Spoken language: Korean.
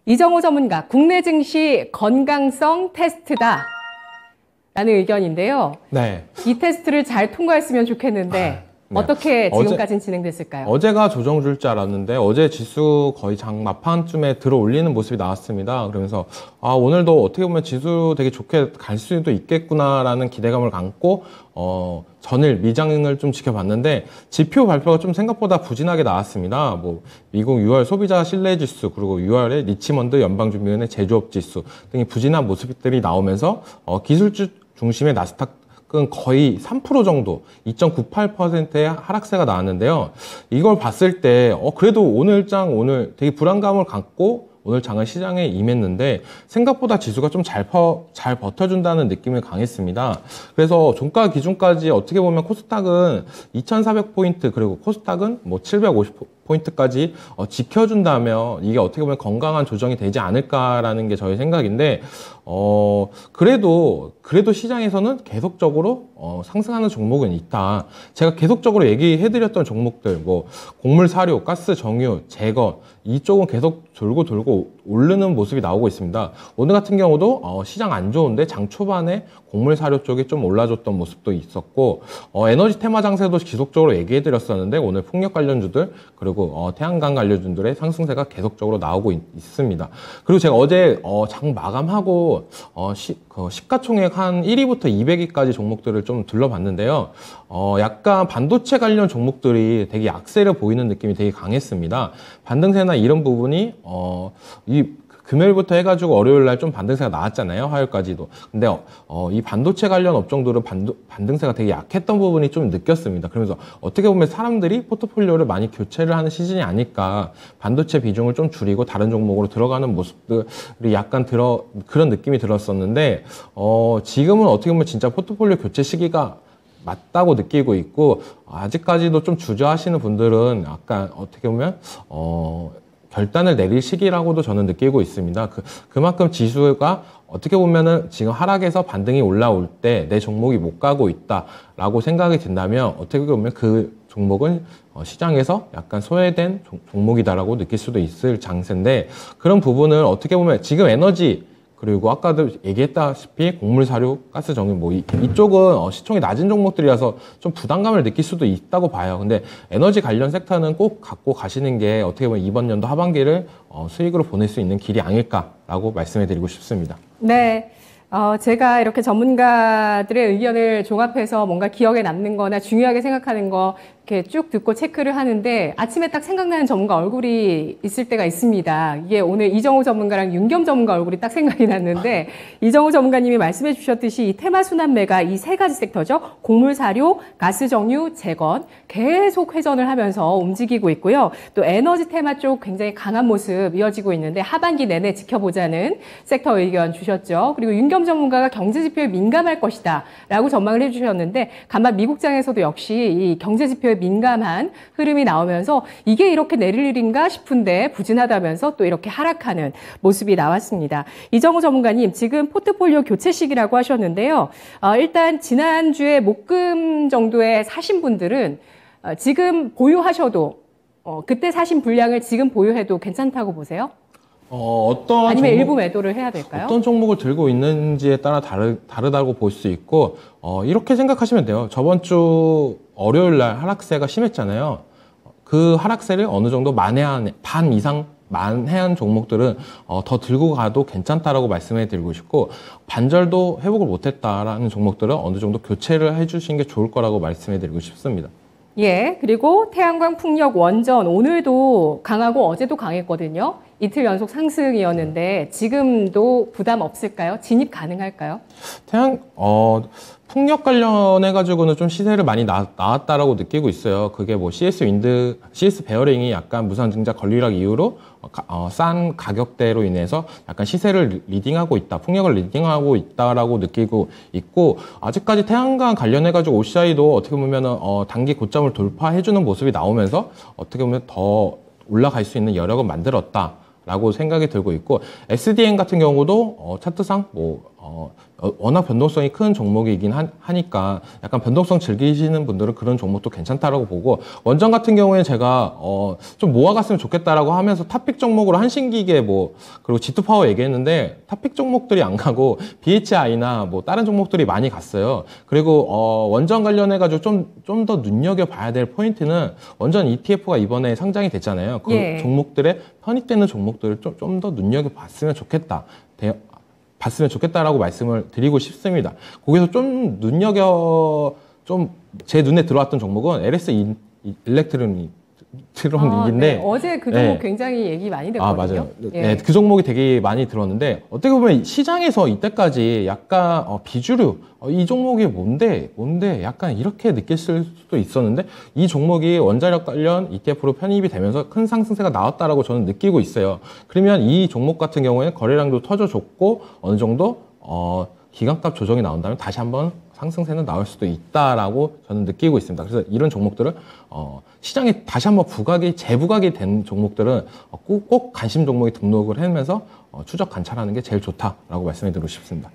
이정우 전문가, 국내 증시 건강성 테스트다 라는 의견인데요. 네. 이 테스트를 잘 통과했으면 좋겠는데 네. 어떻게 지금까지는 진행됐을까요? 어제가 조정 줄 줄 알았는데 어제 지수 거의 장 막판쯤에 들어 올리는 모습이 나왔습니다. 그러면서 오늘도 어떻게 보면 지수 되게 좋게 갈 수도 있겠구나라는 기대감을 갖고 전일 미장을 좀 지켜봤는데 지표 발표가 좀 생각보다 부진하게 나왔습니다. 뭐 미국 6월 소비자 신뢰지수 그리고 6월에 리치먼드 연방준비원회 제조업지수 등이 부진한 모습들이 나오면서 기술주 중심의 나스닥 은 거의 3% 정도, 2.98%의 하락세가 나왔는데요. 이걸 봤을 때, 그래도 오늘 되게 불안감을 갖고 오늘 장을 시장에 임했는데 생각보다 지수가 좀 잘 버텨준다는 느낌이 강했습니다. 그래서 종가 기준까지 어떻게 보면 코스닥은 2,400포인트 그리고 코스닥은 뭐 750포인트까지 지켜준다면 이게 어떻게 보면 건강한 조정이 되지 않을까라는 게 저의 생각인데 그래도 시장에서는 계속적으로 상승하는 종목은 있다. 제가 계속적으로 얘기해드렸던 종목들, 뭐 곡물 사료, 가스 정유, 제거 이쪽은 계속 돌고 오르는 모습이 나오고 있습니다. 오늘 같은 경우도 시장 안 좋은데 장 초반에 곡물 사료 쪽이 좀 올라줬던 모습도 있었고 에너지 테마 장세도 지속적으로 얘기해드렸었는데 오늘 풍력 관련주들 그리고 태양광 관련주들의 상승세가 계속적으로 나오고 있습니다. 그리고 제가 어제 장 마감하고 시가총액 한 1위부터 200위까지 종목들을 좀 둘러봤는데요. 약간 반도체 관련 종목들이 되게 약세를 보이는 느낌이 되게 강했습니다. 반등세나 이런 부분이 이 금요일부터 해가지고 월요일날 좀 반등세가 나왔잖아요. 화요일까지도. 근데 이 반도체 관련 업종들은 반등세가 되게 약했던 부분이 좀 느꼈습니다. 그러면서 어떻게 보면 사람들이 포트폴리오를 많이 교체를 하는 시즌이 아닐까. 반도체 비중을 좀 줄이고 다른 종목으로 들어가는 모습들이 약간 그런 느낌이 들었었는데 지금은 어떻게 보면 진짜 포트폴리오 교체 시기가 맞다고 느끼고 있고 아직까지도 좀 주저하시는 분들은 약간 어떻게 보면 결단을 내릴 시기라고도 저는 느끼고 있습니다. 그만큼 지수가 어떻게 보면은 지금 하락에서 반등이 올라올 때 내 종목이 못 가고 있다라고 생각이 든다면 어떻게 보면 그 종목은 시장에서 약간 소외된 종목이다라고 느낄 수도 있을 장세인데 그런 부분을 어떻게 보면 지금 에너지 그리고 아까도 얘기했다시피 곡물 사료, 가스 정유 뭐 이쪽은 시총이 낮은 종목들이라서 좀 부담감을 느낄 수도 있다고 봐요. 근데 에너지 관련 섹터는 꼭 갖고 가시는 게 어떻게 보면 이번 연도 하반기를 수익으로 보낼 수 있는 길이 아닐까라고 말씀해 드리고 싶습니다. 네. 제가 이렇게 전문가들의 의견을 종합해서 뭔가 기억에 남는 거나 중요하게 생각하는 거 이렇게 쭉 듣고 체크를 하는데 아침에 딱 생각나는 전문가 얼굴이 있을 때가 있습니다. 이게 오늘 이정우 전문가랑 윤겸 전문가 얼굴이 딱 생각이 났는데 이정우 전문가님이 말씀해 주셨듯이 이 테마 순환매가 이 세 가지 섹터죠. 곡물 사료, 가스 정유, 재건 계속 회전을 하면서 움직이고 있고요. 또 에너지 테마 쪽 굉장히 강한 모습 이어지고 있는데 하반기 내내 지켜보자는 섹터 의견 주셨죠. 그리고 윤겸 전문가가 경제 지표에 민감할 것이다 라고 전망을 해주셨는데 간만 미국장에서도 역시 이 경제 지표에 민감한 흐름이 나오면서 이게 이렇게 내릴 일인가 싶은데 부진하다면서 또 이렇게 하락하는 모습이 나왔습니다. 이정우 전문가님 지금 포트폴리오 교체 시기라고 하셨는데요. 일단 지난주에 목금 정도에 사신 분들은 지금 보유하셔도 그때 사신 분량을 지금 보유해도 괜찮다고 보세요? 아니면 일부 매도를 해야 될까요? 어떤 종목을 들고 있는지에 따라 다르다고 볼 수 있고 이렇게 생각하시면 돼요. 저번 주 월요일 날 하락세가 심했잖아요. 그 하락세를 어느 정도 반 이상 만회한 종목들은 더 들고 가도 괜찮다라고 말씀해 드리고 싶고 반절도 회복을 못했다라는 종목들은 어느 정도 교체를 해주시는 게 좋을 거라고 말씀해 드리고 싶습니다. 예, 그리고 태양광, 풍력, 원전 오늘도 강하고 어제도 강했거든요. 이틀 연속 상승이었는데 지금도 부담 없을까요? 진입 가능할까요? 풍력 관련해가지고는 좀 시세를 많이 나왔다라고 느끼고 있어요. 그게 뭐 CS 베어링이 약간 무상증자 권리락 이후로 싼 가격대로 인해서 약간 시세를 리딩하고 있다, 풍력을 리딩하고 있다라고 느끼고 있고 아직까지 태양광 관련해가지고 OCI도 어떻게 보면은 단기 고점을 돌파해주는 모습이 나오면서 어떻게 보면 더 올라갈 수 있는 여력을 만들었다. 라고 생각이 들고 있고 SDN 같은 경우도 차트상 뭐 워낙 변동성이 큰 종목이긴 하니까 약간 변동성 즐기시는 분들은 그런 종목도 괜찮다라고 보고, 원전 같은 경우에 제가 좀 모아갔으면 좋겠다라고 하면서 탑픽 종목으로 한신기계 그리고 G2파워 얘기했는데 탑픽 종목들이 안 가고 BHI나 뭐 다른 종목들이 많이 갔어요. 그리고 원전 관련해가지고 좀 더 눈여겨봐야 될 포인트는 원전 ETF가 이번에 상장이 됐잖아요. 그 예. 종목들에 편입되는 종목들을 좀 더 눈여겨봤으면 좋겠다라고 말씀을 드리고 싶습니다. 거기서 좀 제 눈에 들어왔던 종목은 LS 일렉트로닉인데, 네. 어제 그 종목 네. 굉장히 얘기 많이 됐거든요. 맞아요. 예. 네, 그 종목이 되게 많이 들었는데, 어떻게 보면 시장에서 이때까지 약간 비주류, 이 종목이 뭔데 약간 이렇게 느꼈을 수도 있었는데, 이 종목이 원자력 관련 ETF로 편입이 되면서 큰 상승세가 나왔다라고 저는 느끼고 있어요. 그러면 이 종목 같은 경우에는 거래량도 터져줬고 어느 정도 기관값 조정이 나온다면 다시 한번 상승세는 나올 수도 있다라고 저는 느끼고 있습니다. 그래서 이런 종목들은 시장에 다시 한번 재부각이 된 종목들은 꼭 관심 종목에 등록을 하면서 추적 관찰하는 게 제일 좋다라고 말씀드리고 싶습니다.